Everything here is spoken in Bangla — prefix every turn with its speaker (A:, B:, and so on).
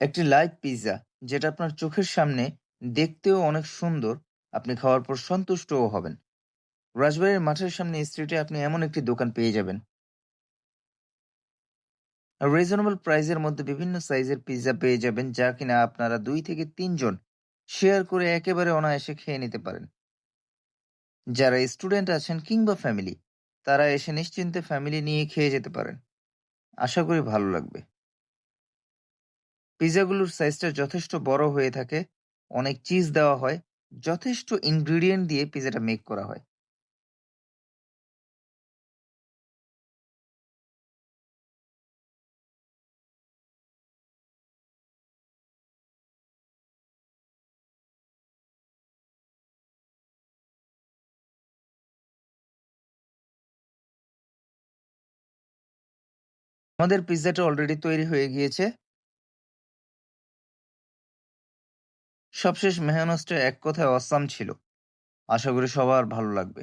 A: একটি লাইভ পিৎজা যেটা আপনার চোখের সামনে দেখতেও অনেক সুন্দর, আপনি খাওয়ার পর সন্তুষ্টও হবেন। রাজবাড়ির মাঠের সামনে স্ট্রিটে আপনি এমন একটি দোকান পেয়ে যাবেন। রিজনেবল প্রাইসের মধ্যে বিভিন্ন সাইজের পিৎজা পেয়ে যাবেন, যা কিনা আপনারা ২ থেকে ৩ জন শেয়ার করে একেবারে অনায়াসে খেয়ে নিতে পারেন। যারা স্টুডেন্ট আছেন কিংবা ফ্যামিলি, তারা এসে নিশ্চিন্তে ফ্যামিলি নিয়ে খেয়ে যেতে পারেন। আশা করি ভালো লাগবে। পিজ্জাগুলোর সাইজটা যথেষ্ট বড় হয়ে থাকে, অনেক চিজ দেওয়া হয়, যথেষ্ট ইনগ্রিডিয়েন্ট দিয়ে পিজ্জাটা মেক করা হয়। আমাদের পিজ্জাটা অলরেডি তৈরি হয়ে গিয়েছে। সবশেষ মেহনতটা এক কথায় অসাম ছিল। আশা করি সবার ভালো লাগবে।